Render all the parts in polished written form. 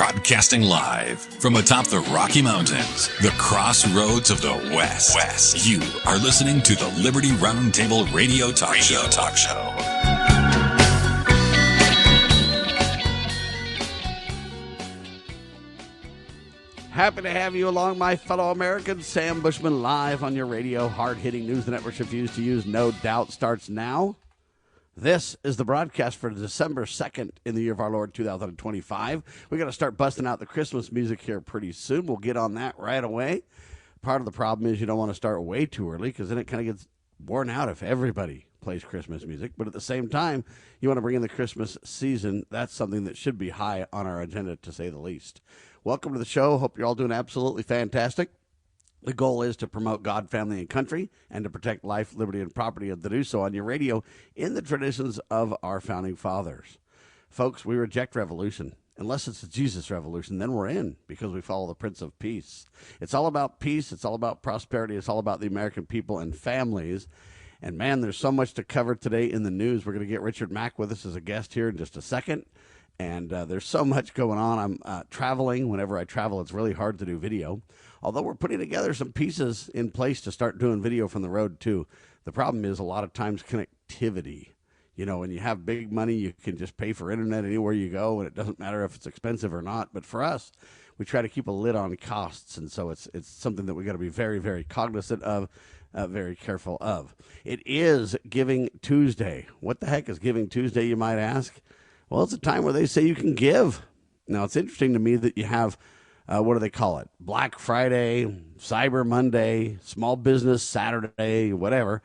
Broadcasting live from atop the Rocky Mountains, the crossroads of the West. You are listening to the Liberty RoundTable Radio Talk Show. Happy to have you along, my fellow Americans. Sam Bushman live on your radio. Hard-hitting news the networks refuse to use, no doubt, starts now. This is the broadcast for December 2nd in the year of our Lord 2025. We're going to start busting out the Christmas music here pretty soon. We'll get on that right away. Part of the problem is you don't want to start way too early because then it kind of gets worn out if everybody plays Christmas music. But at the same time, you want to bring in the Christmas season. That's something that should be high on our agenda, to say the least. Welcome to the show. Hope you're all doing absolutely fantastic. The goal is to promote God, family, and country, and to protect life, liberty, and property, and to do so on your radio in the traditions of our founding fathers. Folks, we reject revolution. Unless it's a Jesus revolution, then we're in, because we follow the Prince of Peace. It's all about peace. It's all about prosperity. It's all about the American people and families. And, man, there's so much to cover today in the news. We're going to get Richard Mack with us as a guest here in just a second. And there's so much going on. I'm traveling. Whenever I travel, it's really hard to do video. Although we're putting together some pieces in place to start doing video from the road, too. The problem is a lot of times connectivity. You know, when you have big money, you can just pay for internet anywhere you go, and it doesn't matter if it's expensive or not. But for us, we try to keep a lid on costs, and so it's something that we got to be very, very cognizant of, very careful of. It is Giving Tuesday. What the heck is Giving Tuesday, you might ask? Well, it's a time where they say you can give. Now, it's interesting to me that you have, what do they call it? Black Friday, Cyber Monday, Small Business Saturday, whatever.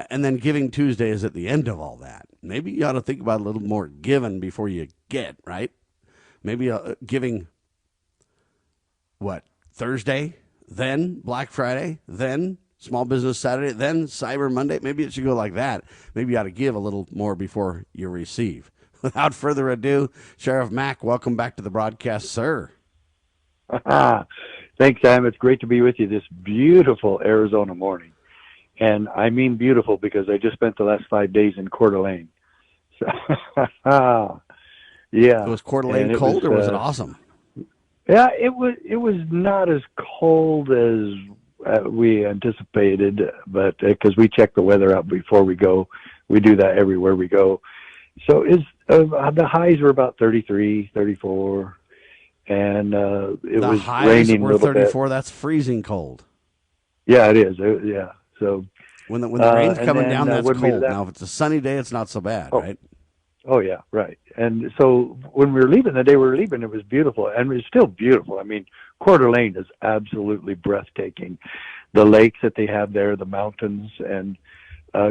And then Giving Tuesday is at the end of all that. Maybe you ought to think about a little more giving before you get, right? Maybe giving, Thursday, then Black Friday, then Small Business Saturday, then Cyber Monday. Maybe it should go like that. Maybe you ought to give a little more before you receive. Without further ado, Sheriff Mack, welcome back to the broadcast, sir. Thanks, Sam. It's great to be with you this beautiful Arizona morning. And I mean beautiful because I just spent the last 5 days in Coeur d'Alene. So, yeah. Was Coeur d'Alene cold or was it awesome? Yeah, it was not as cold as we anticipated, but because we check the weather out before we go. We do that everywhere we go. So the highs were about 33, 34, and it was raining a little bit. The highs were 34. That's freezing cold. Yeah, it is. Yeah. So when the rain's coming down, that's cold. Now, if it's a sunny day, it's not so bad, right? Oh, yeah, right. And so when we were leaving, the day we were leaving, it was beautiful, and it's still beautiful. I mean, Coeur d'Alene is absolutely breathtaking. The lakes that they have there, the mountains, and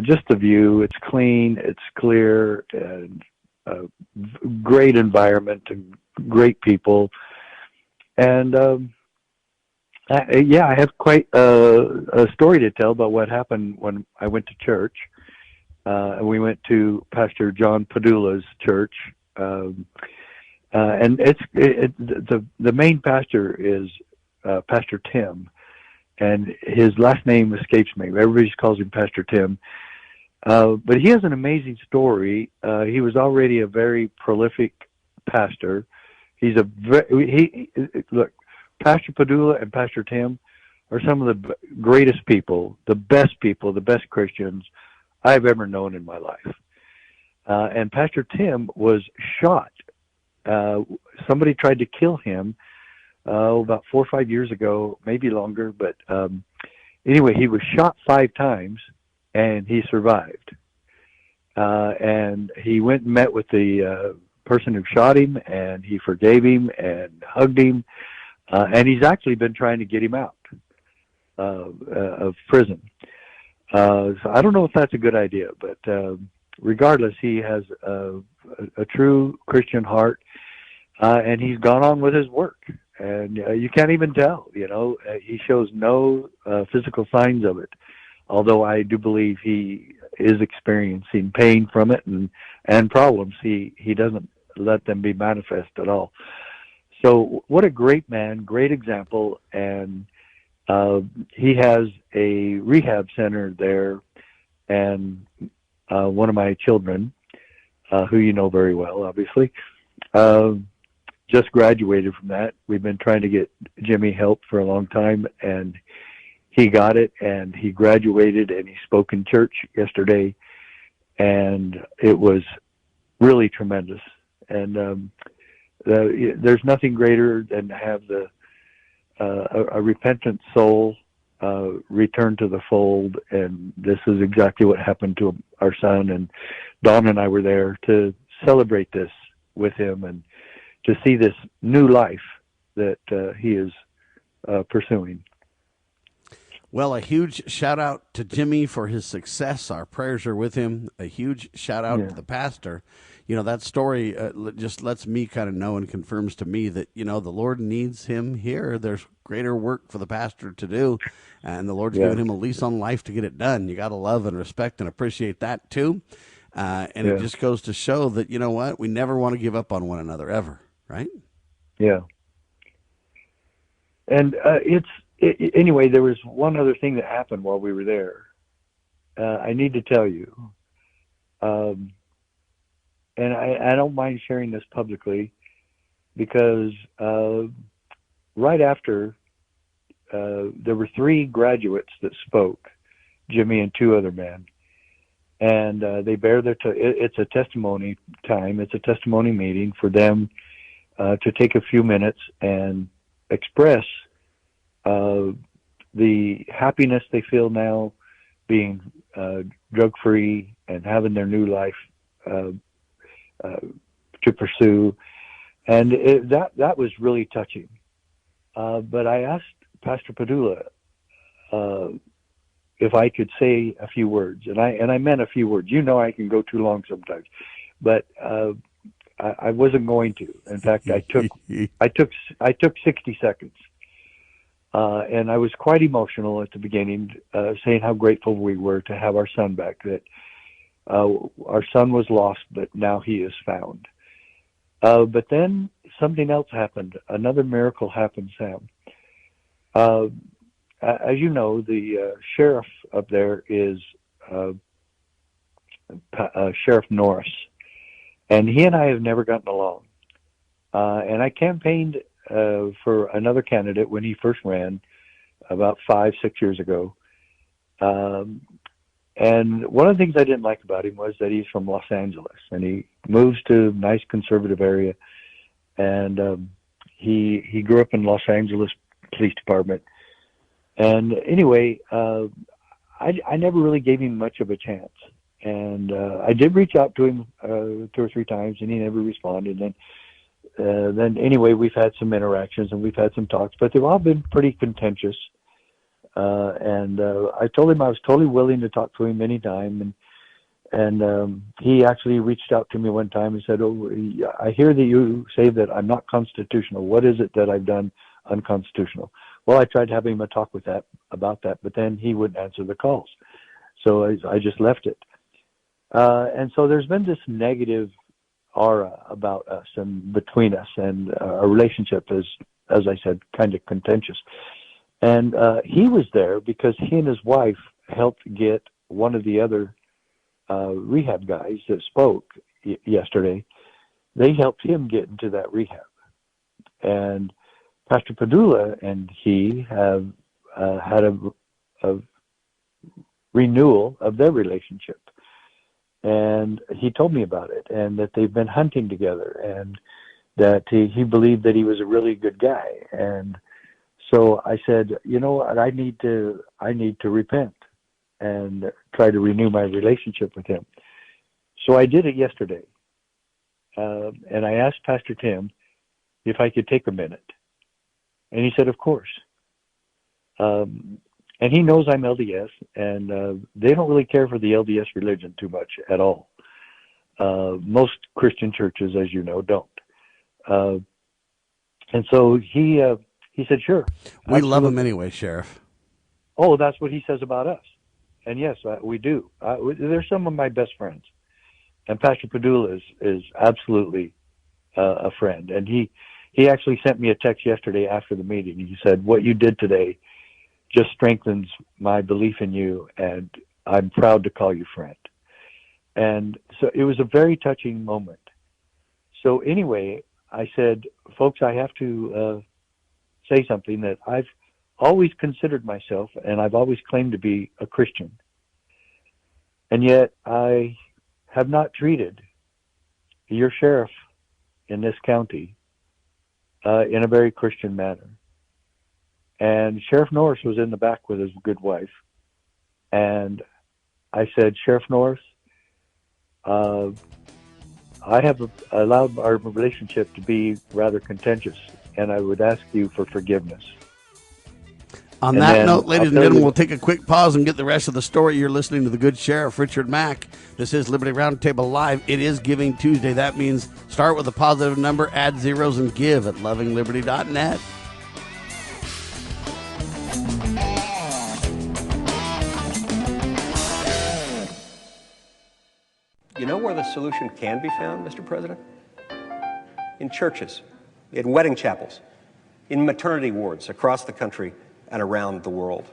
just the view. It's clean, it's clear, and great environment and great people. And I have quite a story to tell about what happened when I went to church. We went to Pastor John Padula's church, and the main pastor is Pastor Tim. And his last name escapes me. Everybody just calls him Pastor Tim. But he has an amazing story. He was already a very prolific pastor. Look, Pastor Padula and Pastor Tim are some of the greatest people, the best Christians I've ever known in my life. And Pastor Tim was shot. Somebody tried to kill him about 4 or 5 years ago, maybe longer, but anyway, he was shot 5 times and he survived. And he went and met with the person who shot him, and he forgave him and hugged him, and he's actually been trying to get him out of prison. So I don't know if that's a good idea, but regardless, he has a true Christian heart, and he's gone on with his work. And you can't even tell, he shows no physical signs of it, although I do believe he is experiencing pain from it and problems. He doesn't let them be manifest at all. So what a great man, great example, and he has a rehab center there, and one of my children, who you know very well, obviously, just graduated from that. We've been trying to get Jimmy help for a long time, and he got it, and he graduated, and he spoke in church yesterday, and it was really tremendous. And there's nothing greater than to have a repentant soul return to the fold, and this is exactly what happened to our son. And Dawn and I were there to celebrate this with him and to see this new life that he is pursuing. Well, a huge shout out to Jimmy for his success. Our prayers are with him. A huge shout out to the pastor. You know, that story just lets me kind of know and confirms to me that, you know, the Lord needs him here. There's greater work for the pastor to do, and the Lord's given him a lease on life to get it done. You got to love and respect and appreciate that too. And it just goes to show that, you know what, we never want to give up on one another ever, right? Yeah. And anyway, there was one other thing that happened while we were there. I need to tell you, and I don't mind sharing this publicly, because right after, there were 3 graduates that spoke, Jimmy and 2 other men, and they bear their it's a testimony time. It's a testimony meeting for them to take a few minutes and express the happiness they feel now being drug-free and having their new life to pursue. And that was really touching. But I asked Pastor Padula if I could say a few words, and I meant a few words. You know, I can go too long sometimes, but I wasn't going to. In fact, I took 60 seconds. And I was quite emotional at the beginning, saying how grateful we were to have our son back, that our son was lost, but now he is found. But then something else happened. Another miracle happened, Sam. As you know, the sheriff up there is Sheriff Norris, and he and I have never gotten along. And I campaigned for another candidate when he first ran about 5-6 years ago. And one of the things I didn't like about him was that he's from Los Angeles, and he moves to a nice conservative area. And he grew up in Los Angeles Police Department. And anyway, I never really gave him much of a chance. And I did reach out to him 2 or 3 times, and he never responded. And then anyway, we've had some interactions and we've had some talks, but they've all been pretty contentious. And I told him I was totally willing to talk to him anytime. And he actually reached out to me one time and said, "Oh, I hear that you say that I'm not constitutional. What is it that I've done unconstitutional?" Well, I tried having him a talk about that, but then he wouldn't answer the calls. So I just left it. And so there's been this negative aura about us and between us, and our relationship is, as I said, kind of contentious. And he was there because he and his wife helped get one of the other rehab guys that spoke yesterday. They helped him get into that rehab. And Pastor Padula and he have had a renewal of their relationship. And he told me about it, and that they've been hunting together, and that he believed that he was a really good guy. And so I said, you know what, I need to repent and try to renew my relationship with him. So I did it yesterday. And I asked Pastor Tim if I could take a minute. And he said, of course. And he knows I'm LDS, and they don't really care for the LDS religion too much at all. Most Christian churches, as you know, don't. And so he said, sure. We absolutely love him anyway, Sheriff. Oh, that's what he says about us. And yes, we do. They're some of my best friends. And Pastor Padula is absolutely a friend. And he actually sent me a text yesterday after the meeting. He said, what you did today just strengthens my belief in you, and I'm proud to call you friend. And so it was a very touching moment. So anyway, I said, folks, I have to say something that I've always considered myself, and I've always claimed to be a Christian. And yet I have not treated your sheriff in this county in a very Christian manner. And Sheriff Norris was in the back with his good wife. And I said, Sheriff Norris, I have allowed our relationship to be rather contentious, and I would ask you for forgiveness. On that note, ladies and gentlemen, we'll take a quick pause and get the rest of the story. You're listening to the good Sheriff Richard Mack. This is Liberty Roundtable Live. It is Giving Tuesday. That means start with a positive number, add zeros, and give at lovingliberty.net. You know where the solution can be found, Mr. President? In churches, in wedding chapels, in maternity wards across the country and around the world.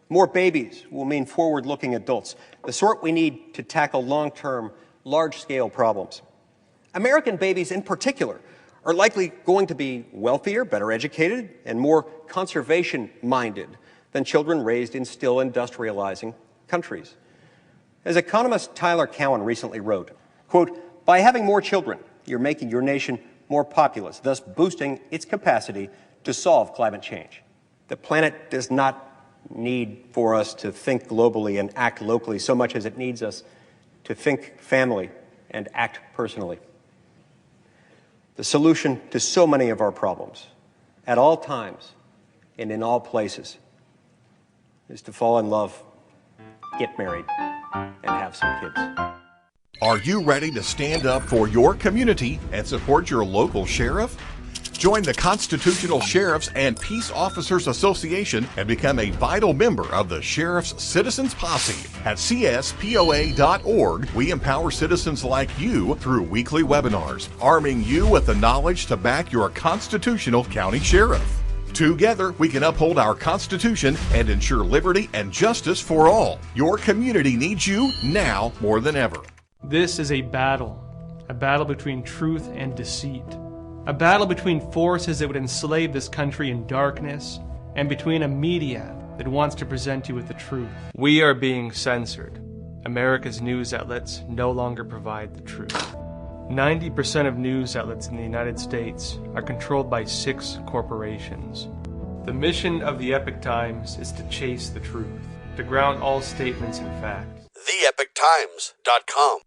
More babies will mean forward-looking adults, the sort we need to tackle long-term, large-scale problems. American babies in particular are likely going to be wealthier, better educated, and more conservation-minded than children raised in still industrializing countries. As economist Tyler Cowen recently wrote, quote, by having more children, you're making your nation more populous, thus boosting its capacity to solve climate change. The planet does not need for us to think globally and act locally so much as it needs us to think family and act personally. The solution to so many of our problems, at all times and in all places, is to fall in love, get married, and have some kids. Are you ready to stand up for your community and support your local sheriff? Join the Constitutional Sheriffs and Peace Officers Association and become a vital member of the Sheriff's Citizens Posse. At cspoa.org, we empower citizens like you through weekly webinars, arming you with the knowledge to back your constitutional county sheriff. Together, we can uphold our Constitution and ensure liberty and justice for all. Your community needs you now more than ever. This is a battle between truth and deceit. A battle between forces that would enslave this country in darkness and between a media that wants to present you with the truth. We are being censored. America's news outlets no longer provide the truth. 90% of news outlets in the United States are controlled by 6 corporations. The mission of the Epoch Times is to chase the truth, to ground all statements in fact. TheEpochTimes.com.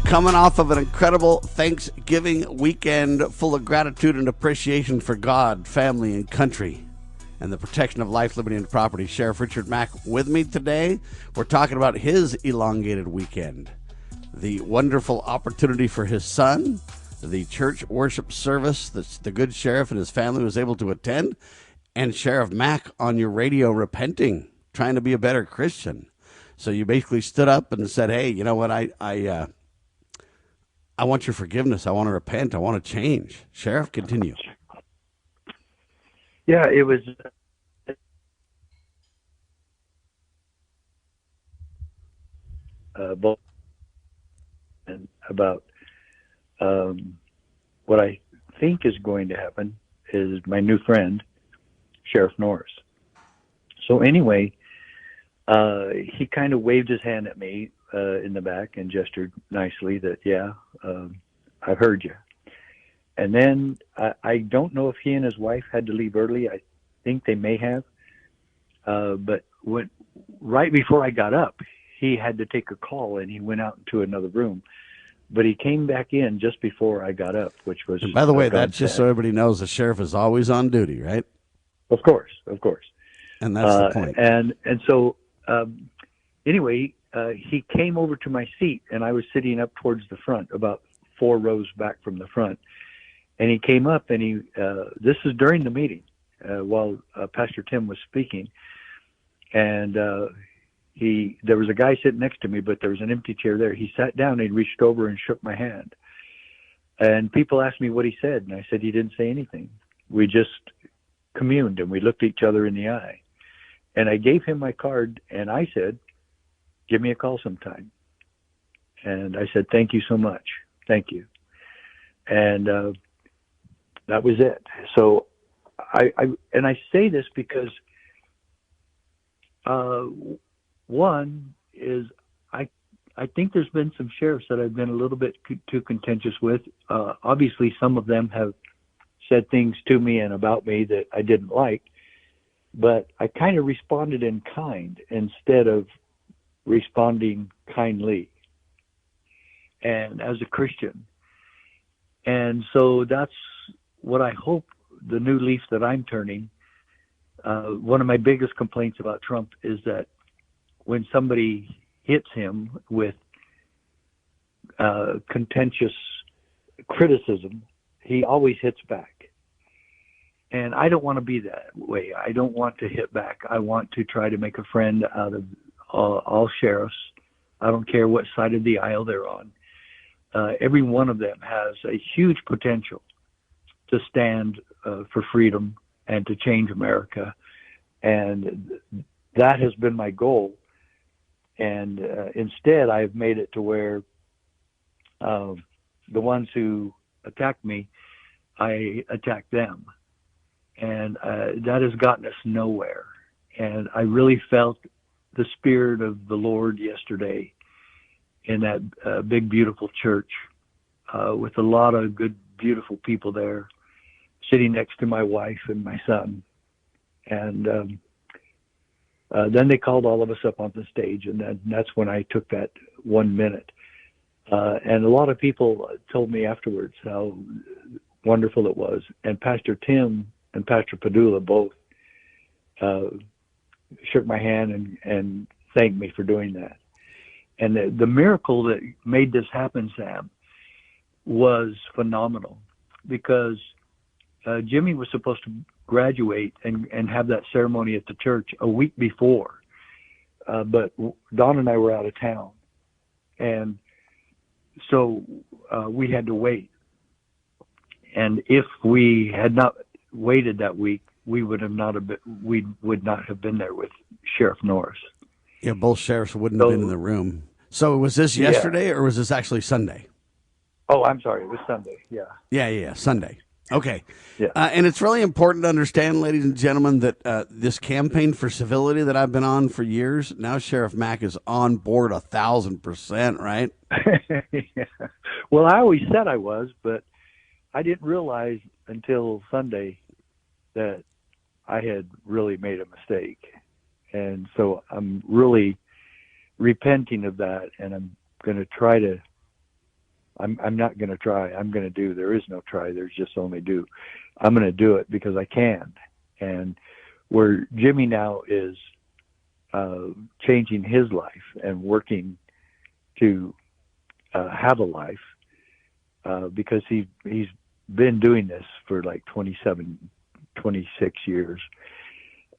Coming off of an incredible Thanksgiving weekend full of gratitude and appreciation for God, family, and country, and the protection of life, liberty, and property. Sheriff Richard Mack with me today. We're talking about his elongated weekend, the wonderful opportunity for his son, the church worship service that the good sheriff and his family was able to attend, and Sheriff Mack on your radio repenting, trying to be a better Christian. So you basically stood up and said, hey, you know what, I want your forgiveness. I want to repent. I want to change. Sheriff, continue. Yeah, it was about what I think is going to happen is my new friend, Sheriff Norris. So anyway, he kind of waved his hand at me in the back and gestured nicely that, I've heard you. And then I don't know if he and his wife had to leave early. I think they may have. But right before I got up, he had to take a call and he went out into another room. But he came back in just before I got up, which was... And by the way, that's just so everybody knows the sheriff is always on duty, right? Of course. And that's the point. And so anyway, he came over to my seat, and I was sitting up towards the front, about 4 rows back from the front. And he came up, and this is during the meeting, while Pastor Tim was speaking. And there was a guy sitting next to me, but there was an empty chair there. He sat down, and he reached over and shook my hand. And people asked me what he said, and I said he didn't say anything. We just communed, and we looked each other in the eye. And I gave him my card, and I said, give me a call sometime. And I said, thank you so much. Thank you. And that was it. So I say this because one is I think there's been some sheriffs that I've been a little bit too contentious with. Obviously, some of them have said things to me and about me that I didn't like, but I kind of responded in kind instead of responding kindly, and as a Christian. And so that's what I hope the new leaf that I'm turning. One of my biggest complaints about Trump is that when somebody hits him with contentious criticism, he always hits back. And I don't want to be that way. I don't want to hit back. I want to try to make a friend out of all sheriffs. I don't care what side of the aisle they're on. Every one of them has a huge potential to stand for freedom and to change America. And that has been my goal. And instead, I've made it to where the ones who attack me, I attack them. And that has gotten us nowhere. And I really felt the Spirit of the Lord yesterday in that big, beautiful church with a lot of good, beautiful people there, sitting next to my wife and my son. And then they called all of us up on the stage, and that's when I took that 1 minute. And a lot of people told me afterwards how wonderful it was. And Pastor Tim and Pastor Padula both shook my hand and thanked me for doing that. And the miracle that made this happen, Sam, was phenomenal, because Jimmy was supposed to graduate and have that ceremony at the church a week before. But Don and I were out of town. And so we had to wait. And if we had not waited that week, we would not have been there with Sheriff Norris. Yeah, both sheriffs wouldn't have been in the room. So was this yesterday or was this actually Sunday? Oh, I'm sorry. It was Sunday. Yeah. Yeah, Sunday. Okay. Yeah. And it's really important to understand, ladies and gentlemen, that this campaign for civility that I've been on for years, now Sheriff Mack is on board 1,000%, right? Yeah. Well, I always said I was, but I didn't realize until Sunday that I had really made a mistake. And so I'm really repenting of that, and I'm going to try to I'm not going to try. I'm going to do. There is no try. There's just only do. I'm going to do it because I can. And where Jimmy now is changing his life and working to have a life, because he's been doing this for like 26 years.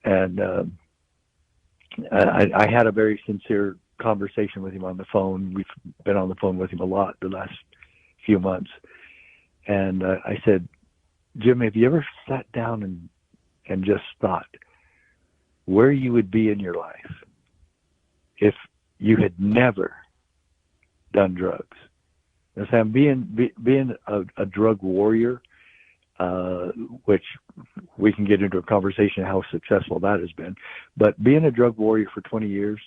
And I had a very sincere conversation with him on the phone. We've been on the phone with him a lot the last few months. And I said, Jim, have you ever sat down and just thought where you would be in your life if you had never done drugs? And Sam, being a drug warrior, which we can get into a conversation how successful that has been, but being a drug warrior for 20 years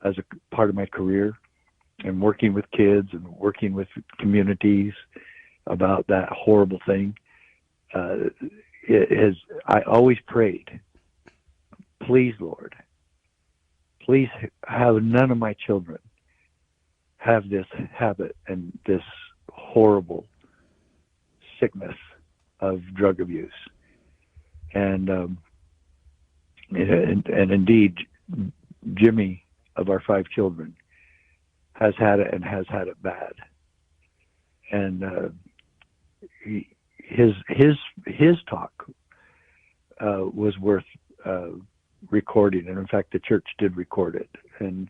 as a part of my career, and working with kids and working with communities about that horrible thing, I always prayed, please, Lord, please have none of my children have this habit and this horrible sickness of drug abuse. And indeed, Jimmy, of our 5 children, has had it and has had it bad. And his talk was worth recording, and in fact, the church did record it. And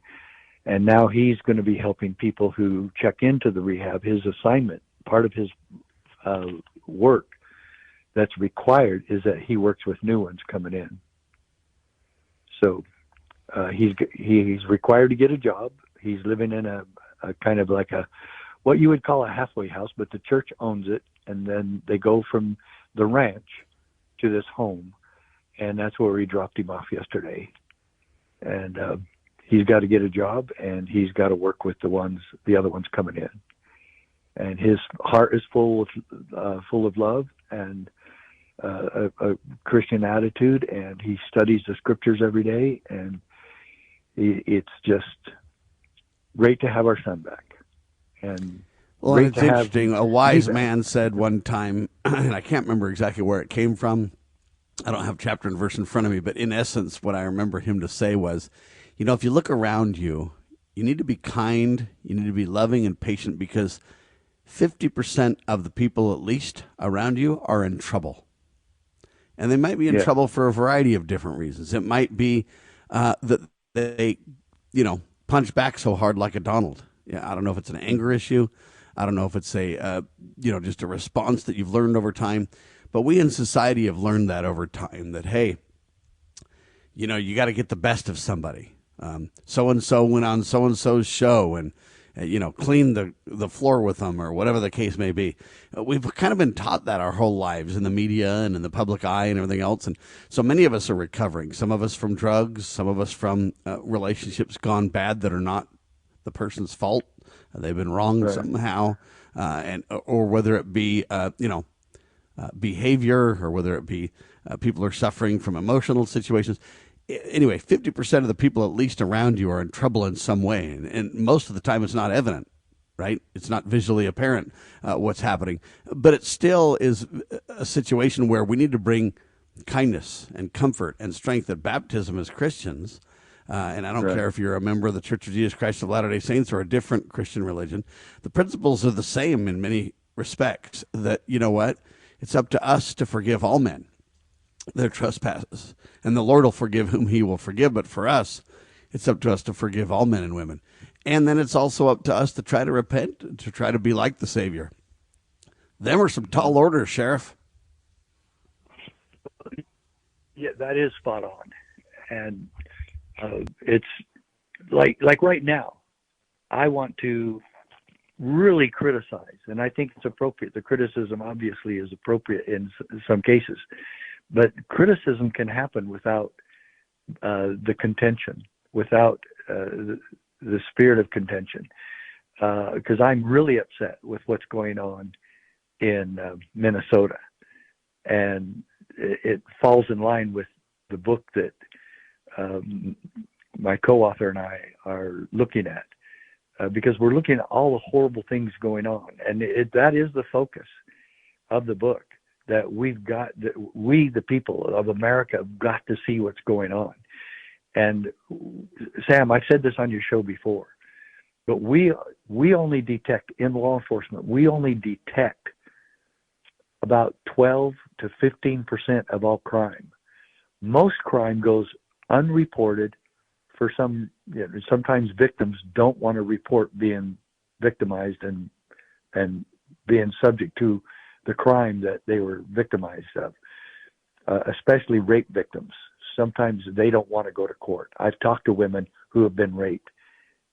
now he's going to be helping people who check into the rehab. His assignment, part of his work that's required, is that he works with new ones coming in. So he's required to get a job. He's living in a kind of like what you would call a halfway house, but the church owns it, and then they go from the ranch to this home, and that's where we dropped him off yesterday. And he's got to get a job, and he's got to work with the other ones coming in. And his heart is full of love and a Christian attitude, and he studies the scriptures every day, and it's just great to have our son back. And well, and it's interesting. A wise man said one time, and I can't remember exactly where it came from. I don't have chapter and verse in front of me, but in essence, what I remember him to say was, if you look around you, you need to be kind, you need to be loving and patient, because 50% of the people, at least, around you are in trouble. And they might be in trouble for a variety of different reasons. It might be that they, punch back so hard like a Donald. Yeah, I don't know if it's an anger issue. I don't know if it's a, just a response that you've learned over time. But we in society have learned that over time, that, hey, you got to get the best of somebody. So-and-so went on so-and-so's show and, clean the floor with them, or whatever the case may be. We've kind of been taught that our whole lives in the media and in the public eye and everything else. And so many of us are recovering, some of us from drugs, some of us from relationships gone bad that are not the person's fault. They've been wronged somehow. Or whether it be, behavior, or whether it be people are suffering from emotional situations. Anyway, 50% of the people, at least around you, are in trouble in some way. And most of the time it's not evident, right? It's not visually apparent what's happening. But it still is a situation where we need to bring kindness and comfort and strength at baptism as Christians. And I don't care if you're a member of the Church of Jesus Christ of Latter-day Saints or a different Christian religion. The principles are the same in many respects, that, it's up to us to forgive all men their trespasses, and the Lord will forgive whom he will forgive. But for us, it's up to us to forgive all men and women. And then it's also up to us to try to repent, to try to be like the Savior. Them are some tall orders, Sheriff. Yeah, that is spot on. And it's like right now, I want to really criticize, and I think it's appropriate. The criticism obviously is appropriate in some cases. But criticism can happen without the contention, without the spirit of contention. Because I'm really upset with what's going on in Minnesota. And it falls in line with the book that my co-author and I are looking at. Because we're looking at all the horrible things going on. And that is the focus of the book. That we, the people of America, have got to see what's going on. And Sam, I've said this on your show before, but we only detect, in law enforcement, we only detect about 12 to 15% of all crime. Most crime goes unreported for sometimes victims don't want to report being victimized and being subject to the crime that they were victimized of, especially rape victims. Sometimes they don't want to go to court. I've talked to women who have been raped,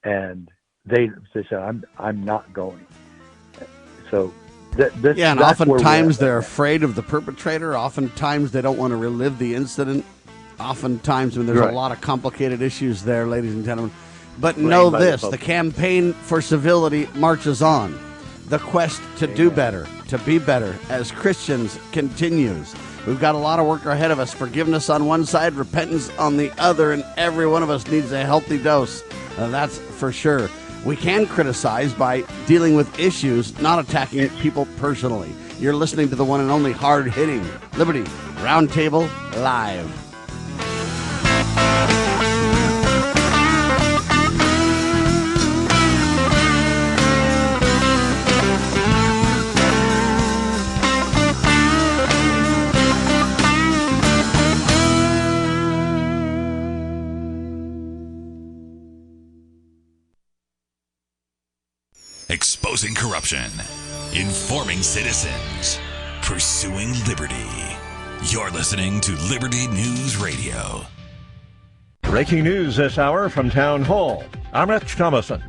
and they say, I'm not going. So and oftentimes they're afraid of the perpetrator. Oftentimes they don't want to relive the incident. Oftentimes, there's a lot of complicated issues there, ladies and gentlemen. But know this, the campaign for civility marches on. The quest to do better, to be better as Christians continues. We've got a lot of work ahead of us. Forgiveness on one side, repentance on the other, and every one of us needs a healthy dose. That's for sure. We can criticize by dealing with issues, not attacking people personally. You're listening to the one and only hard-hitting Liberty Roundtable Live. Exposing corruption, informing citizens, pursuing liberty. You're listening to Liberty News Radio. Breaking news this hour from Town Hall. I'm Rich Thomason.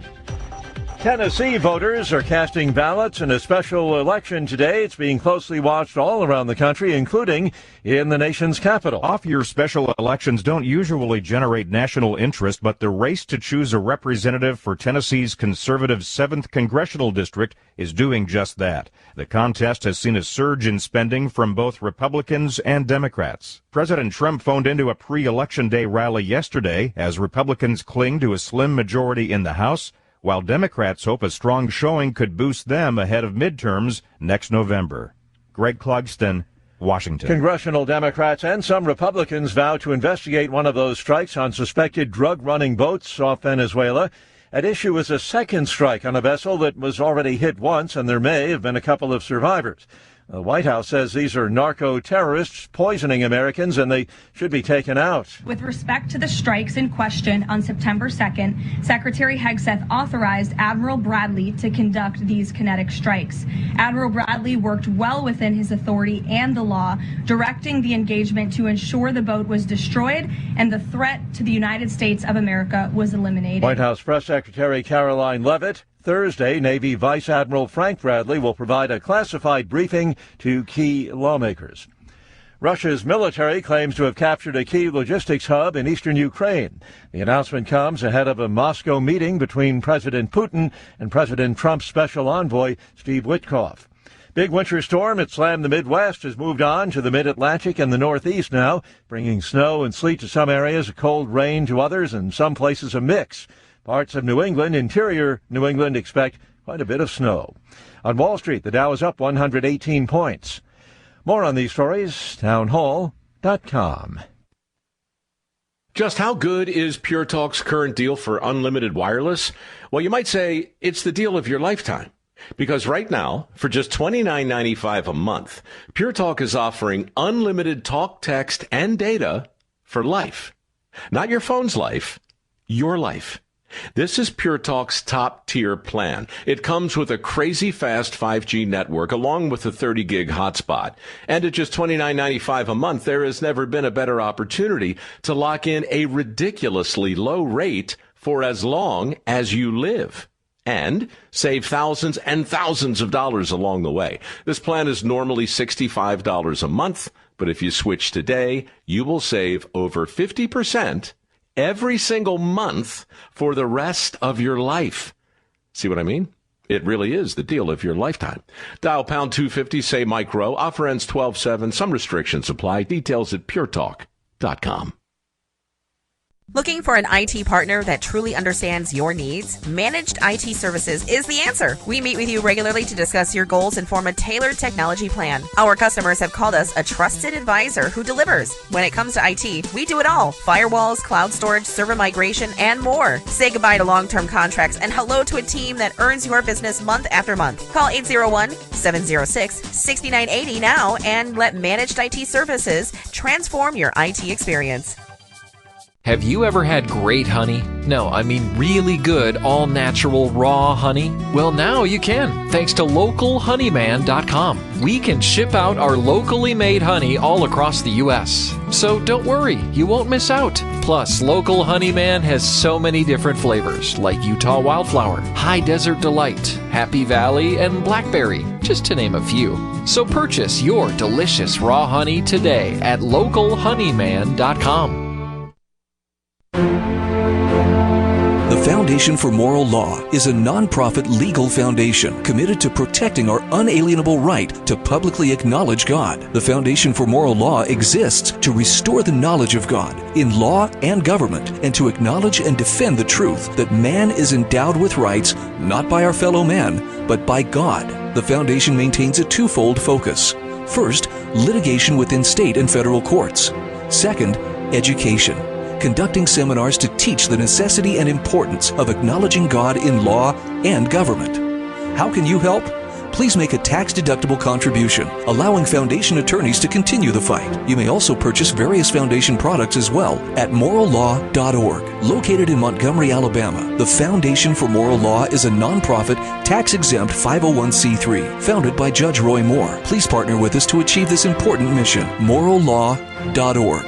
Tennessee voters are casting ballots in a special election today. It's being closely watched all around the country, including in the nation's capital. Off-year special elections don't usually generate national interest, but the race to choose a representative for Tennessee's conservative 7th Congressional District is doing just that. The contest has seen a surge in spending from both Republicans and Democrats. President Trump phoned into a pre-election day rally yesterday as Republicans cling to a slim majority in the House, while Democrats hope a strong showing could boost them ahead of midterms next November. Greg Clugston, Washington. Congressional Democrats and some Republicans vow to investigate one of those strikes on suspected drug-running boats off Venezuela. At issue is a second strike on a vessel that was already hit once, and there may have been a couple of survivors. The White House says these are narco-terrorists poisoning Americans and they should be taken out. With respect to the strikes in question on September 2nd, Secretary Hegseth authorized Admiral Bradley to conduct these kinetic strikes. Admiral Bradley worked well within his authority and the law, directing the engagement to ensure the boat was destroyed and the threat to the United States of America was eliminated. White House Press Secretary Caroline Leavitt. Thursday, Navy Vice Admiral Frank Bradley will provide a classified briefing to key lawmakers. Russia's military claims to have captured a key logistics hub in eastern Ukraine. The announcement comes ahead of a Moscow meeting between President Putin and President Trump's special envoy, Steve Witkoff. Big winter storm that slammed the Midwest has moved on to the mid-Atlantic and the Northeast now, bringing snow and sleet to some areas, cold rain to others, and some places a mix. Parts of New England, interior New England, expect quite a bit of snow. On Wall Street, the Dow is up 118 points. More on these stories, townhall.com. Just how good is Pure Talk's current deal for unlimited wireless? Well, you might say it's the deal of your lifetime. Because right now, for just $29.95 a month, Pure Talk is offering unlimited talk, text, and data for life. Not your phone's life, your life. This is Pure Talk's top-tier plan. It comes with a crazy fast 5G network along with a 30-gig hotspot. And at just $29.95 a month, there has never been a better opportunity to lock in a ridiculously low rate for as long as you live. And save thousands and thousands of dollars along the way. This plan is normally $65 a month, but if you switch today, you will save over 50% every single month for the rest of your life. See what I mean? It really is the deal of your lifetime. Dial pound 250, say Mike Rowe. Offer ends 12/7. Some restrictions apply. Details at puretalk.com. Looking for an IT partner that truly understands your needs? Managed IT Services is the answer. We meet with you regularly to discuss your goals and form a tailored technology plan. Our customers have called us a trusted advisor who delivers. When it comes to IT, we do it all. Firewalls, cloud storage, server migration, and more. Say goodbye to long-term contracts and hello to a team that earns your business month after month. Call 801-706-6980 now and let Managed IT Services transform your IT experience. Have you ever had great honey? No, I mean really good, all-natural, raw honey? Well, now you can, thanks to localhoneyman.com. We can ship out our locally made honey all across the U.S. So don't worry, you won't miss out. Plus, Local Honeyman has so many different flavors, like Utah Wildflower, High Desert Delight, Happy Valley, and Blackberry, just to name a few. So purchase your delicious raw honey today at localhoneyman.com. The Foundation for Moral Law is a nonprofit legal foundation committed to protecting our unalienable right to publicly acknowledge God. The Foundation for Moral Law exists to restore the knowledge of God in law and government and to acknowledge and defend the truth that man is endowed with rights not by our fellow man, but by God. The Foundation maintains a twofold focus. First, litigation within state and federal courts. Second, education. Conducting seminars to teach the necessity and importance of acknowledging God in law and government. How can you help? Please make a tax-deductible contribution, allowing Foundation attorneys to continue the fight. You may also purchase various Foundation products as well at morallaw.org. Located in Montgomery, Alabama, the Foundation for Moral Law is a nonprofit, tax-exempt 501c3 founded by Judge Roy Moore. Please partner with us to achieve this important mission. morallaw.org.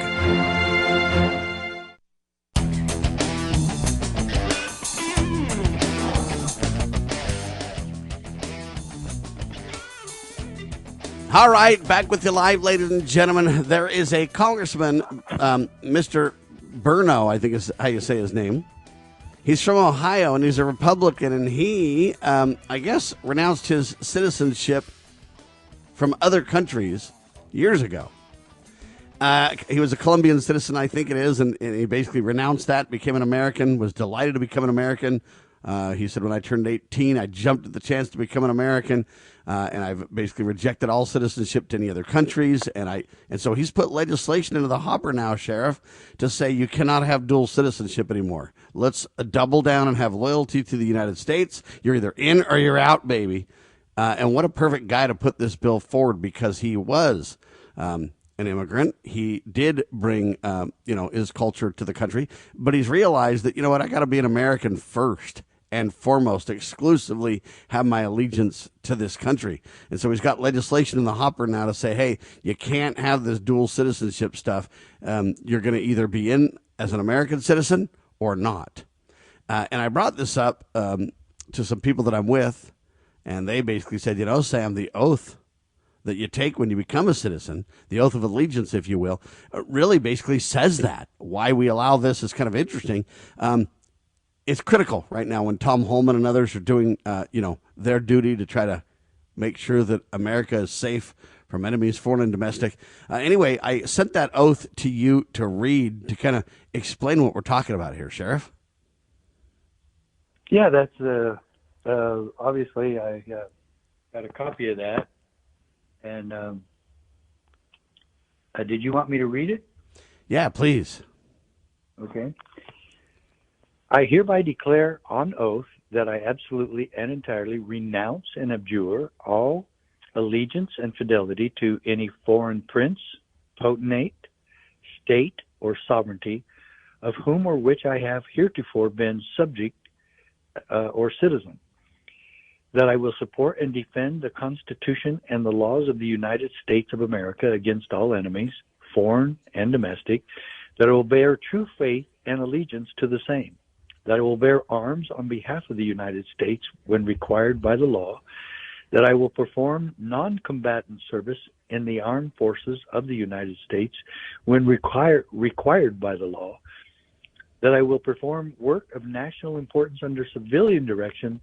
All right, back with you live, ladies and gentlemen. There is a congressman, Mr. Burno, I think is how you say his name. He's from Ohio, and he's a Republican, and he, I guess, renounced his citizenship from other countries years ago. He was a Colombian citizen, I think it is, and he basically renounced that, became an American, was delighted to become an American. He said, when I turned 18, I jumped at the chance to become an American, and I've basically rejected all citizenship to any other countries. And so he's put legislation into the hopper now, Sheriff, to say you cannot have dual citizenship anymore. Let's double down and have loyalty to the United States. You're either in or you're out, baby. And what a perfect guy to put this bill forward, because he was an immigrant. He did bring, his culture to the country, but he's realized that, I got to be an American first and foremost, exclusively have my allegiance to this country. And so he's got legislation in the hopper now to say, hey, you can't have this dual citizenship stuff. You're going to either be in as an American citizen or not. And I brought this up to some people that I'm with, and they basically said, Sam, the oath that you take when you become a citizen, the oath of allegiance, if you will, really basically says that. Why we allow this is kind of interesting. It's critical right now when Tom Holman and others are doing, their duty to try to make sure that America is safe from enemies, foreign and domestic. Anyway, I sent that oath to you to read to kind of explain what we're talking about here, Sheriff. Yeah, that's obviously I got a copy of that. And did you want me to read it? Yeah, please. Okay. I hereby declare on oath that I absolutely and entirely renounce and abjure all allegiance and fidelity to any foreign prince, potentate, state, or sovereignty of whom or which I have heretofore been subject or citizen. That I will support and defend the Constitution and the laws of the United States of America against all enemies, foreign and domestic. That I will bear true faith and allegiance to the same. That I will bear arms on behalf of the United States when required by the law. That I will perform non-combatant service in the armed forces of the United States when required by the law. That I will perform work of national importance under civilian direction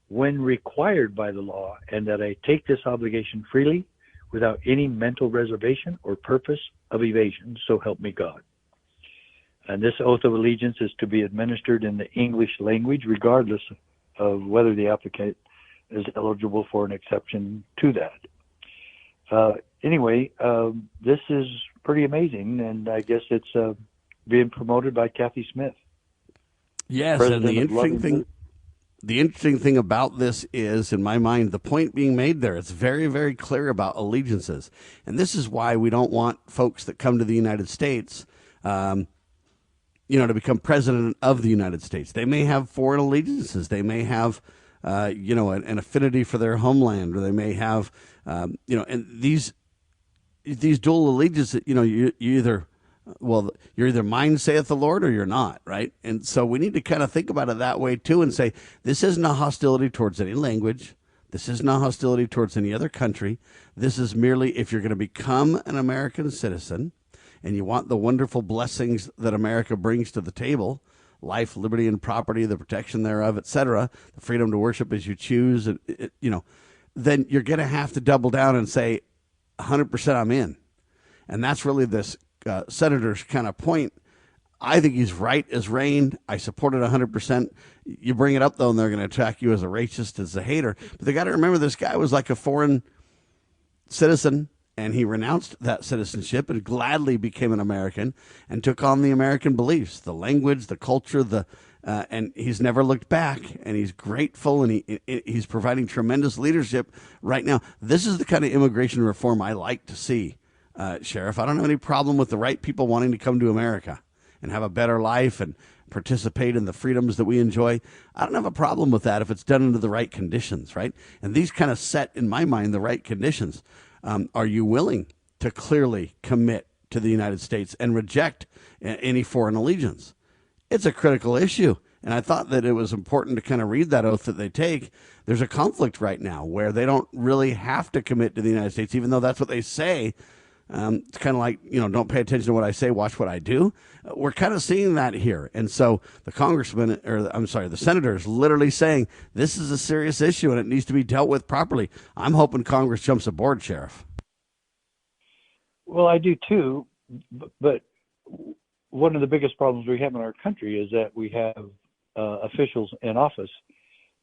when required by the law, and that I take this obligation freely without any mental reservation or purpose of evasion, so help me God. And this oath of allegiance is to be administered in the English language, regardless of whether the applicant is eligible for an exception to that. Anyway, this is pretty amazing, and I guess it's being promoted by Kathy Smith. Yes, President and the interesting thing about this is, in my mind, the point being made there, it's very, very clear about allegiances. And this is why we don't want folks that come to the United States, to become president of the United States. They may have foreign allegiances. They may have, an affinity for their homeland, or they may have, and these dual allegiances, you're either mine, saith the Lord, or you're not, right? And so we need to kind of think about it that way, too, and say, this isn't a hostility towards any language. This isn't a hostility towards any other country. This is merely, if you're going to become an American citizen and you want the wonderful blessings that America brings to the table, life, liberty, and property, the protection thereof, etc., the freedom to worship as you choose, then you're going to have to double down and say, 100% I'm in. And that's really this senator's kind of point. I think he's right as rain. I support it 100%. You bring it up, though, and they're going to attack you as a racist, as a hater. But they got to remember, this guy was like a foreign citizen, and he renounced that citizenship and gladly became an American and took on the American beliefs, the language, the culture, and he's never looked back, and he's grateful, and he's providing tremendous leadership right now. This is the kind of immigration reform I like to see, Sheriff. I don't have any problem with the right people wanting to come to America and have a better life and participate in the freedoms that we enjoy. I don't have a problem with that if it's done under the right conditions, right? And these kind of set, in my mind, the right conditions. Are you willing to clearly commit to the United States and reject any foreign allegiance? It's a critical issue. And I thought that it was important to kind of read that oath that they take. There's a conflict right now where they don't really have to commit to the United States, even though that's what they say. It's kind of like, don't pay attention to what I say, watch what I do. We're kind of seeing that here. And so the senator is literally saying this is a serious issue and it needs to be dealt with properly. I'm hoping Congress jumps aboard, Sheriff. Well, I do too. But one of the biggest problems we have in our country is that we have officials in office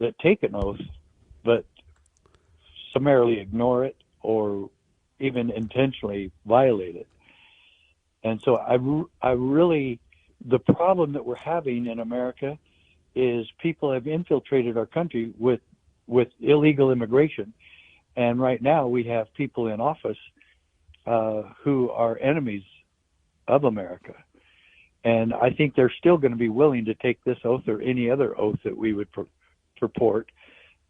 that take an oath, but summarily ignore it or even intentionally violate it. And so I really, the problem that we're having in America is people have infiltrated our country with illegal immigration. And right now we have people in office who are enemies of America. And I think they're still going to be willing to take this oath or any other oath that we would purport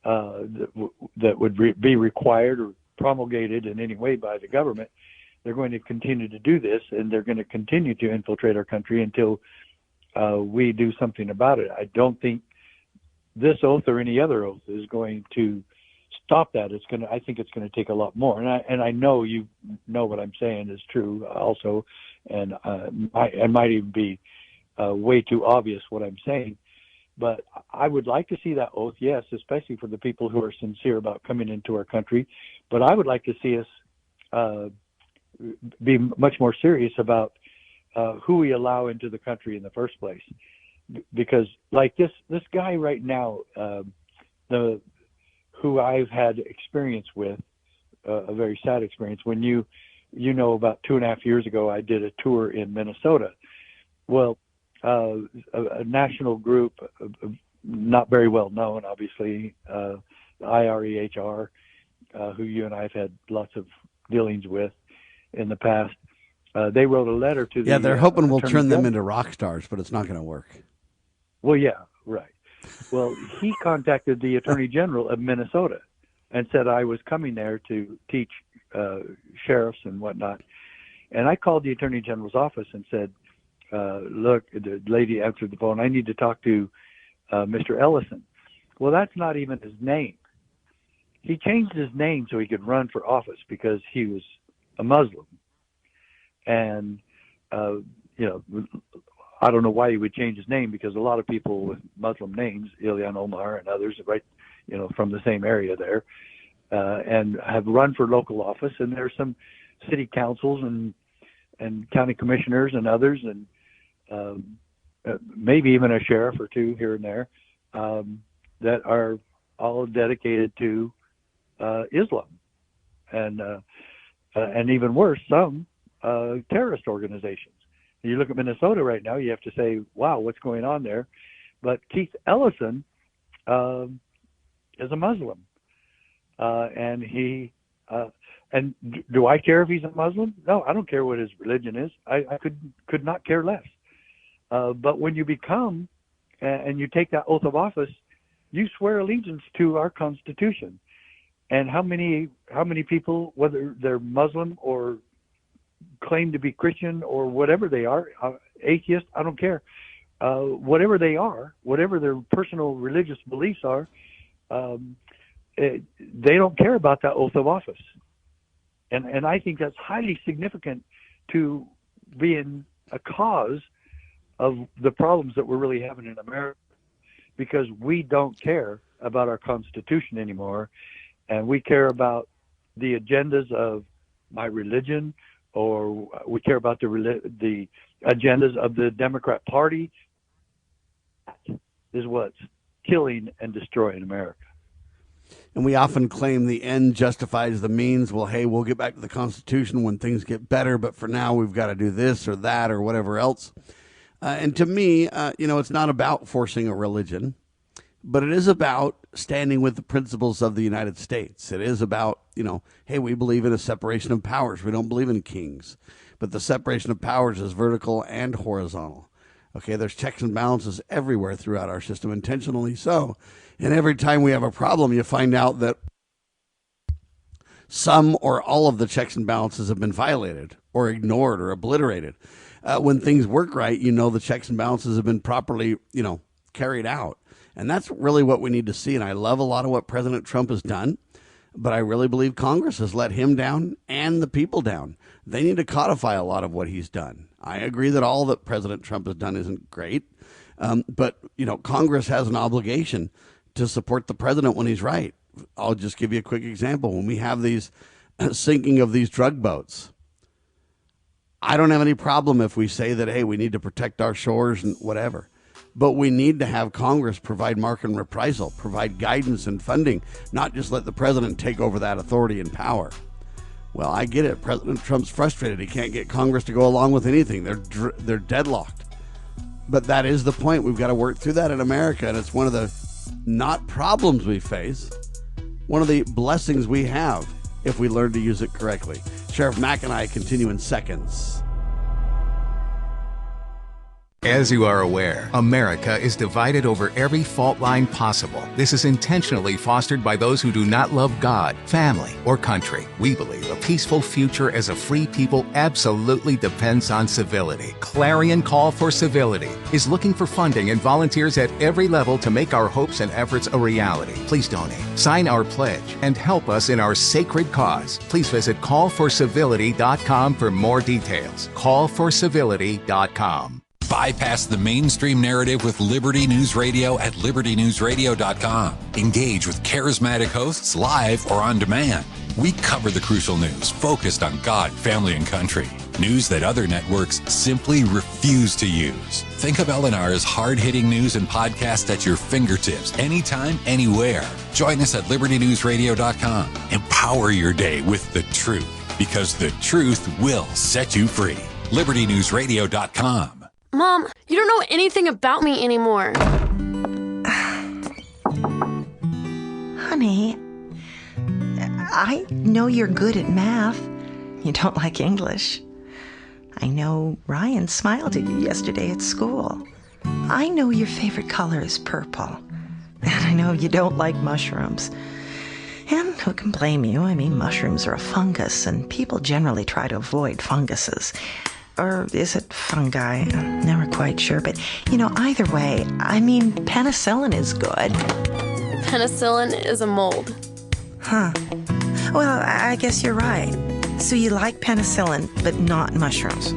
that would be required or promulgated in any way by the government. They're going to continue to do this, and they're going to continue to infiltrate our country until we do something about it. I don't think this oath or any other oath is going to stop that. I think it's going to take a lot more. And I know you know what I'm saying is true also, and it might even be way too obvious what I'm saying. But I would like to see that oath, yes, especially for the people who are sincere about coming into our country. But I would like to see us be much more serious about who we allow into the country in the first place. Because like this guy right now, who I've had experience with, a very sad experience. When about 2.5 years ago, I did a tour in Minnesota. Well, a national group, not very well known, obviously, IREHR, who you and I have had lots of dealings with in the past. They wrote a letter to the they're hoping we'll Attorney turn them General. into rock stars, but it's not going to work. Well, yeah, right. Well, he contacted the Attorney General of Minnesota and said I was coming there to teach sheriffs and whatnot. And I called the Attorney General's office and said, look, the lady answered the phone, I need to talk to Mr. Ellison. Well, that's not even his name. He changed his name so he could run for office because he was a Muslim. And, I don't know why he would change his name, because a lot of people with Muslim names, Ilhan Omar and others, right, from the same area there, and have run for local office. And there's some city councils and county commissioners and others, and maybe even a sheriff or two here and there, that are all dedicated to Islam, and even worse, some terrorist organizations. You look at Minnesota right now, you have to say, wow, what's going on there? But Keith Ellison is a Muslim. And and do I care if he's a Muslim? No, I don't care what his religion is. I could not care less. But when you become and you take that oath of office, you swear allegiance to our Constitution. And how many people, whether they're Muslim or claim to be Christian or whatever they are, atheist, I don't care. Whatever they are, whatever their personal religious beliefs are, they don't care about that oath of office. And I think that's highly significant to being a cause of the problems that we're really having in America, because we don't care about our Constitution anymore, and we care about the agendas of my religion, or we care about the agendas of the Democrat Party. That is what's killing and destroying America. And we often claim the end justifies the means. Well, hey, we'll get back to the Constitution when things get better, but for now we've got to do this or that or whatever else. And to me, it's not about forcing a religion, but it is about standing with the principles of the United States. It is about, hey, we believe in a separation of powers. We don't believe in kings, but the separation of powers is vertical and horizontal. Okay, there's checks and balances everywhere throughout our system, intentionally so. And every time we have a problem, you find out that some or all of the checks and balances have been violated or ignored or obliterated. When things work right, the checks and balances have been properly, carried out. And that's really what we need to see. And I love a lot of what President Trump has done, but I really believe Congress has let him down and the people down. They need to codify a lot of what he's done. I agree that all that President Trump has done isn't great, but Congress has an obligation to support the president when he's right. I'll just give you a quick example. When we have these sinking of these drug boats, I don't have any problem if we say that, hey, we need to protect our shores and whatever. But we need to have Congress provide mark and reprisal, provide guidance and funding, not just let the president take over that authority and power. Well, I get it. President Trump's frustrated. He can't get Congress to go along with anything. They're deadlocked. But that is the point. We've got to work through that in America, and it's one of the not problems we face, one of the blessings we have if we learn to use it correctly. Sheriff Mack and I continue in seconds. As you are aware, America is divided over every fault line possible. This is intentionally fostered by those who do not love God, family, or country. We believe a peaceful future as a free people absolutely depends on civility. Clarion Call for Civility is looking for funding and volunteers at every level to make our hopes and efforts a reality. Please donate, sign our pledge, and help us in our sacred cause. Please visit callforcivility.com for more details. Callforcivility.com. Bypass the mainstream narrative with Liberty News Radio at libertynewsradio.com. Engage with charismatic hosts live or on demand. We cover the crucial news focused on God, family, and country. News that other networks simply refuse to use. Think of LNR's hard-hitting news and podcast at your fingertips, anytime, anywhere. Join us at libertynewsradio.com. Empower your day with the truth, because the truth will set you free. libertynewsradio.com. Mom, you don't know anything about me anymore. Honey, I know you're good at math. You don't like English. I know Ryan smiled at you yesterday at school. I know your favorite color is purple. And I know you don't like mushrooms. And who can blame you? I mean, mushrooms are a fungus, and people generally try to avoid funguses. Or is it fungi? I'm never quite sure. But, either way, I mean, penicillin is good. Penicillin is a mold. Huh. Well, I guess you're right. So you like penicillin, but not mushrooms.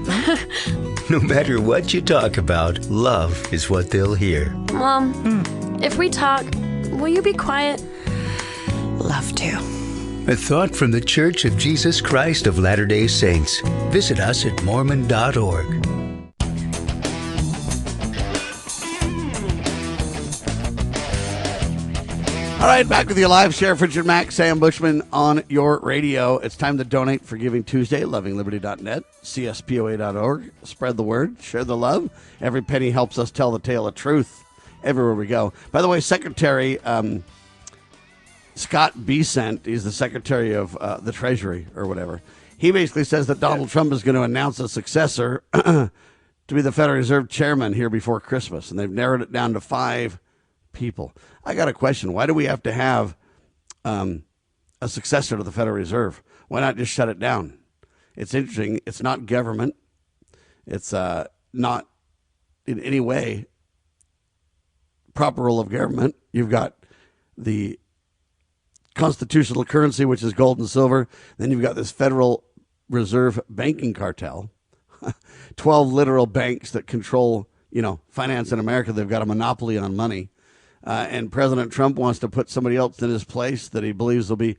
No matter what you talk about, love is what they'll hear. Mom, if we talk, will you be quiet? Love to. A thought from the Church of Jesus Christ of Latter-day Saints. Visit us at Mormon.org. All right, back with you live. Sheriff Richard Mack, Sam Bushman on your radio. It's time to donate for Giving Tuesday, lovingliberty.net, cspoa.org. Spread the word, share the love. Every penny helps us tell the tale of truth everywhere we go. By the way, Secretary Scott Bessent, he's the Secretary of the Treasury or whatever. He basically says that Donald Trump is going to announce a successor to be the Federal Reserve chairman here before Christmas, and they've narrowed it down to 5 people. I got a question. Why do we have to have a successor to the Federal Reserve? Why not just shut it down? It's interesting. It's not government. It's not in any way proper role of government. You've got the constitutional currency, which is gold and silver. Then you've got this Federal Reserve banking cartel, 12 literal banks that control, finance in America. They've got a monopoly on money. And President Trump wants to put somebody else in his place that he believes will be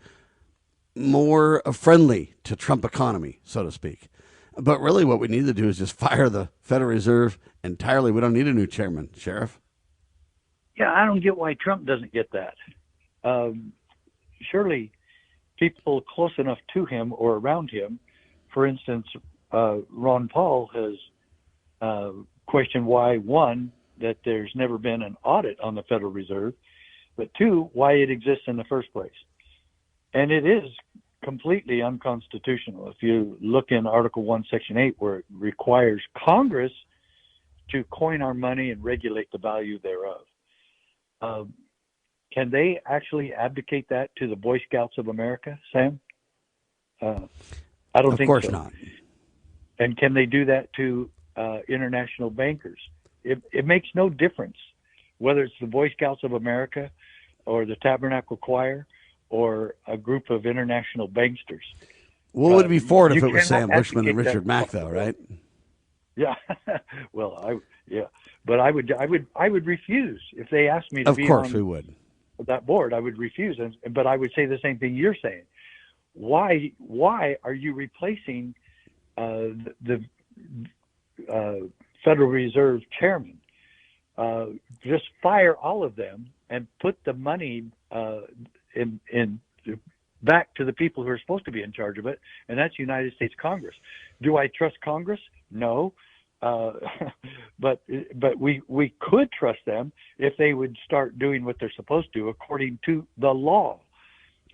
more friendly to Trump economy, so to speak. But really what we need to do is just fire the Federal Reserve entirely. We don't need a new chairman, Sheriff. Yeah, I don't get why Trump doesn't get that. Surely people close enough to him or around him, for instance, Ron Paul has questioned why, one, that there's never been an audit on the Federal Reserve, but 2, why it exists in the first place. And it is completely unconstitutional. If you look in Article 1, Section 8, where it requires Congress to coin our money and regulate the value thereof. Can they actually abdicate that to the Boy Scouts of America, Sam? I don't think so. Of course not. And can they do that to international bankers? It makes no difference whether it's the Boy Scouts of America or the Tabernacle Choir or a group of international banksters. What would it be for it if You it was cannot Sam Bushman and advocate Richard that Mack, though, right? Yeah, well, but I would refuse if they asked me to be Of course on we would. that board. I would refuse, but I would say the same thing you're saying. Why are you replacing the Federal Reserve chairman? Just fire all of them and put the money in back to the people who are supposed to be in charge of it, and that's United States Congress. Do I trust Congress? No. But we could trust them if they would start doing what they're supposed to according to the law.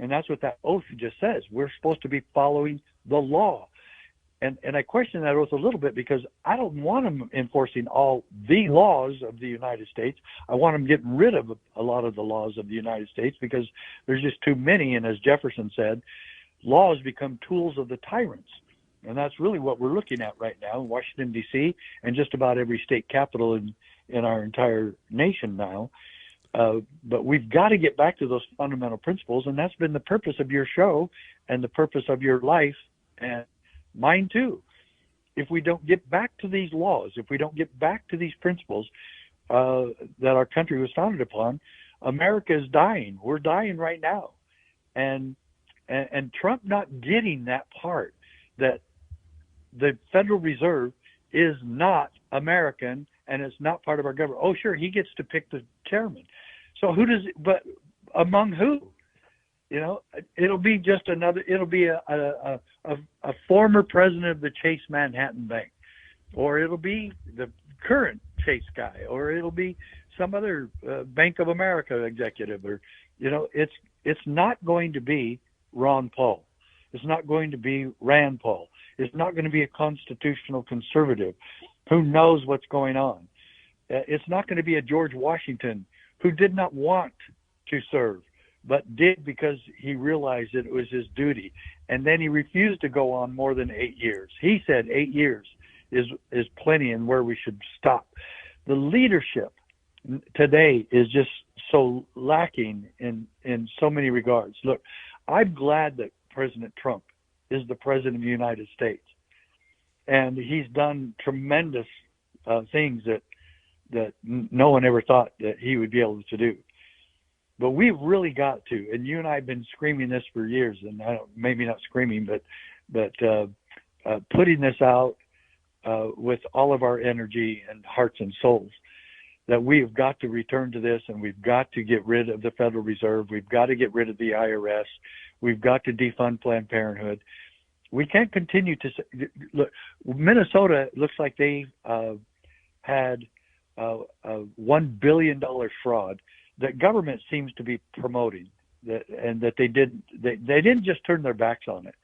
And that's what that oath just says. We're supposed to be following the law. And I question that oath a little bit because I don't want them enforcing all the laws of the United States. I want them getting rid of a lot of the laws of the United States because there's just too many. And as Jefferson said, laws become tools of the tyrants. And that's really what we're looking at right now in Washington, D.C., and just about every state capital in our entire nation now. But we've got to get back to those fundamental principles, and that's been the purpose of your show and the purpose of your life, and mine too. If we don't get back to these laws, if we don't get back to these principles that our country was founded upon, America is dying. We're dying right now. And Trump not getting that part, that the Federal Reserve is not American and it's not part of our government. Oh, sure, he gets to pick the chairman. So but among who? You know, it'll be a former president of the Chase Manhattan Bank, or it'll be the current Chase guy, or it'll be some other Bank of America executive, or, you know, it's not going to be Ron Paul. It's not going to be Rand Paul. It's not going to be a constitutional conservative who knows what's going on. It's not going to be a George Washington who did not want to serve, but did because he realized that it was his duty. And then he refused to go on more than 8 years. He said 8 years is plenty and where we should stop. The leadership today is just so lacking in so many regards. Look, I'm glad that President Trump is the president of the United States. And he's done tremendous things that no one ever thought that he would be able to do. But we've really got to, and you and I have been screaming this for years, and maybe not screaming, but putting this out with all of our energy and hearts and souls, that we've got to return to this, and we've got to get rid of the Federal Reserve. We've got to get rid of the IRS. We've got to defund Planned Parenthood. We can't continue to look. Minnesota looks like they had a $1 billion fraud that government seems to be promoting, and that they didn't just turn their backs on it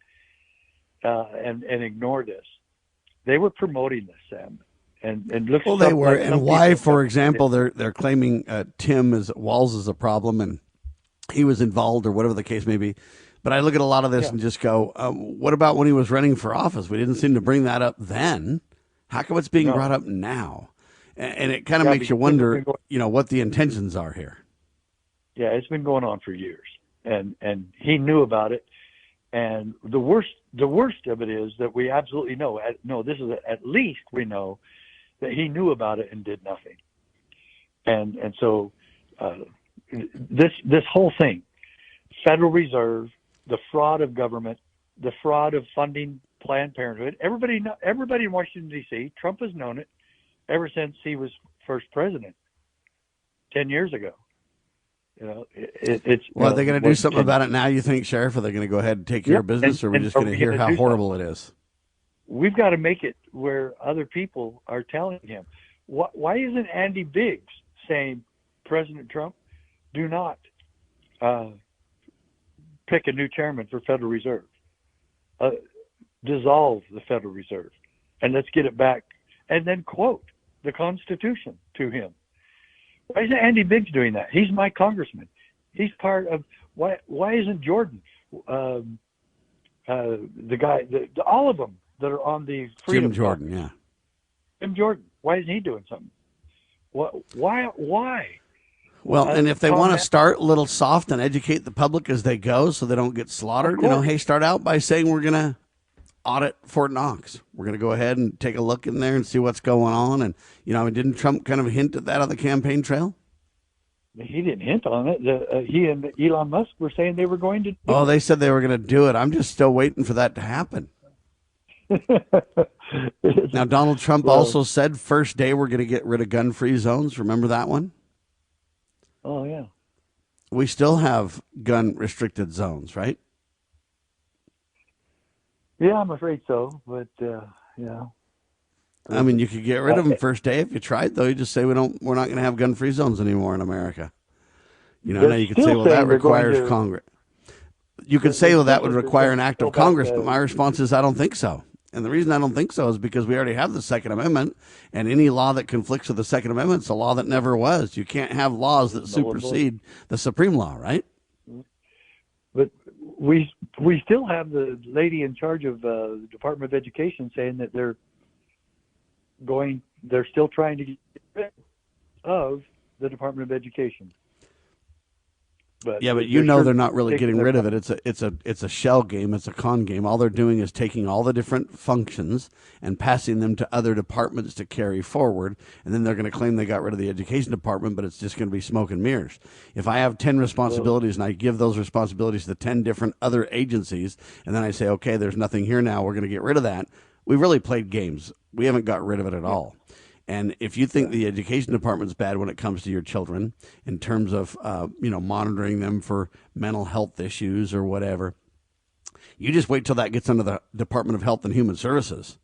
and ignore this. They were promoting this, Sam. And looks well, they were, and why, for example, they're claiming Tim Walz is a problem, and he was involved, or whatever the case may be. But I look at a lot of this and just go, what about when he was running for office? We didn't seem to bring that up then. How come it's being brought up now? And it kind of makes you wonder, what the intentions are here. Yeah, it's been going on for years, and he knew about it. And the worst of it is that we absolutely know. No, this is at least we know that he knew about it and did nothing. And so this whole thing, Federal Reserve, the fraud of government, the fraud of funding Planned Parenthood. Everybody in Washington, D.C., Trump has known it ever since he was first president 10 years ago. It's well, are they going to do something about it now, you think, Sheriff? Are they going to go ahead and take care of business, or are we just going to hear how horrible it is? We've got to make it where other people are telling him. Why isn't Andy Biggs saying, President Trump, do not pick a new chairman for Federal Reserve. Dissolve the Federal Reserve, and let's get it back. And then quote the Constitution to him. Why isn't Andy Biggs doing that? He's my congressman. He's part of. Why isn't Jordan, the guy, all of them that are on the Freedom Jim Jordan, Party. Jim Jordan. Why isn't he doing something? Why? Well, and if they want to start a little soft and educate the public as they go so they don't get slaughtered, hey, start out by saying we're going to audit Fort Knox. We're going to go ahead and take a look in there and see what's going on. And, didn't Trump kind of hint at that on the campaign trail? He didn't hint on it. He and Elon Musk were saying they were going to do it. They said they were going to do it. I'm just still waiting for that to happen. Now, Donald Trump also said first day we're going to get rid of gun-free zones. Remember that one? Oh, yeah. We still have gun-restricted zones, right? Yeah, I'm afraid so. But, yeah. I mean, you could get rid of them first day if you tried, though. You just say we're not going to have gun-free zones anymore in America. Now you could say, well, that requires Congress. You could say, well, that would require an act of Congress, but my response is I don't think so. And the reason I don't think so is because we already have the Second Amendment, and any law that conflicts with the Second Amendment is a law that never was. You can't have laws that supersede the supreme law, right? But we still have the lady in charge of the Department of Education saying that they're still trying to get rid of the Department of Education. But yeah, but they're not really getting rid of it. It's a shell game. It's a con game. All they're doing is taking all the different functions and passing them to other departments to carry forward. And then they're going to claim they got rid of the education department, but it's just going to be smoke and mirrors. If I have 10 responsibilities and I give those responsibilities to 10 different other agencies, and then I say, okay, there's nothing here now, we're going to get rid of that. We really played games. We haven't got rid of it at all. And if you think the education department's bad when it comes to your children in terms of, monitoring them for mental health issues or whatever, you just wait till that gets under the Department of Health and Human Services.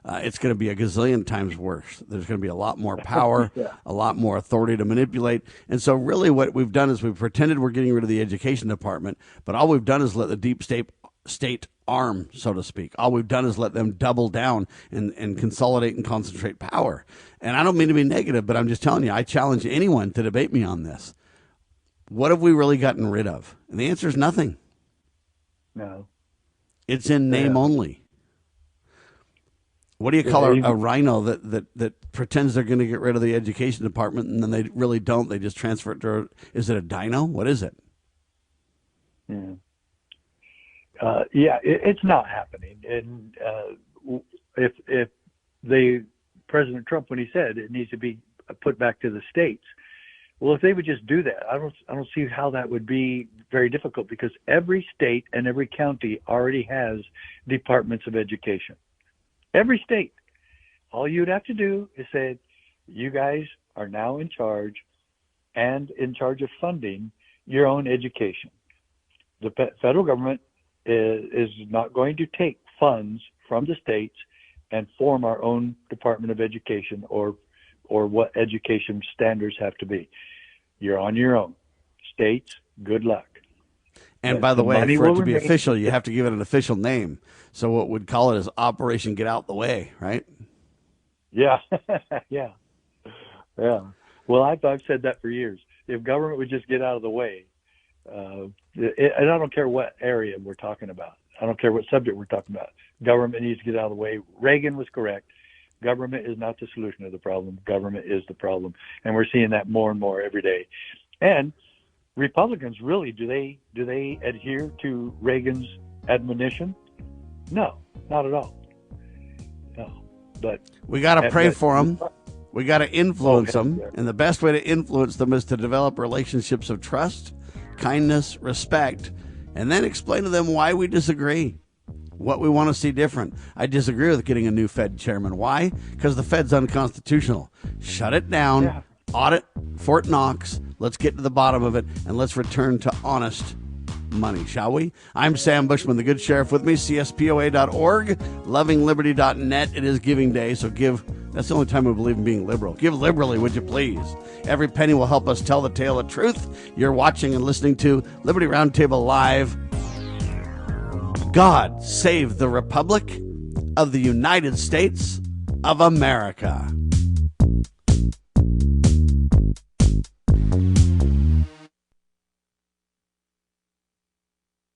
It's going to be a gazillion times worse. There's going to be a lot more power, a lot more authority to manipulate. And so really what we've done is we've pretended we're getting rid of the education department, but all we've done is let the deep state arm, so to speak. All we've done is let them double down and consolidate and concentrate power. And I don't mean to be negative, but I'm just telling you, I challenge anyone to debate me on this. What have we really gotten rid of? And the answer is nothing. No. It's in name only. What do you call a rhino that pretends they're going to get rid of the education department and then they really don't? They just transfer it to is it a dino? What is it? Yeah. It's not happening. And if President Trump, when he said it needs to be put back to the states, well, if they would just do that, I don't see how that would be very difficult, because every state and every county already has departments of education. Every state. All you'd have to do is say, you guys are now in charge and in charge of funding your own education. The federal government is not going to take funds from the states and form our own Department of Education or what education standards have to be. You're on your own. States, good luck. And by the way, for it to be official, you have to give it an official name. So what we'd call it is Operation Get Out the Way, right? Yeah. Yeah. Well, I've said that for years. If government would just get out of the way, and I don't care what area we're talking about. I don't care what subject we're talking about. Government needs to get out of the way. Reagan was correct. Government is not the solution to the problem. Government is the problem. And we're seeing that more and more every day. And Republicans, really, do they adhere to Reagan's admonition? No, not at all. No. But we got to pray for them. We got to influence them. And the best way to influence them is to develop relationships of trust, kindness, respect, and then explain to them why we disagree, what we want to see different. I disagree with getting a new Fed chairman. Why? Because the Fed's unconstitutional. Shut it down, audit Fort Knox, let's get to the bottom of it, and let's return to honest money, shall we? I'm Sam Bushman, the good sheriff. With me, cspoa.org, lovingliberty.net. It is Giving Day, so give. That's the only time we believe in being liberal. Give liberally, would you please? Every penny will help us tell the tale of truth. You're watching and listening to Liberty RoundTable Live. God save the Republic of the United States of America.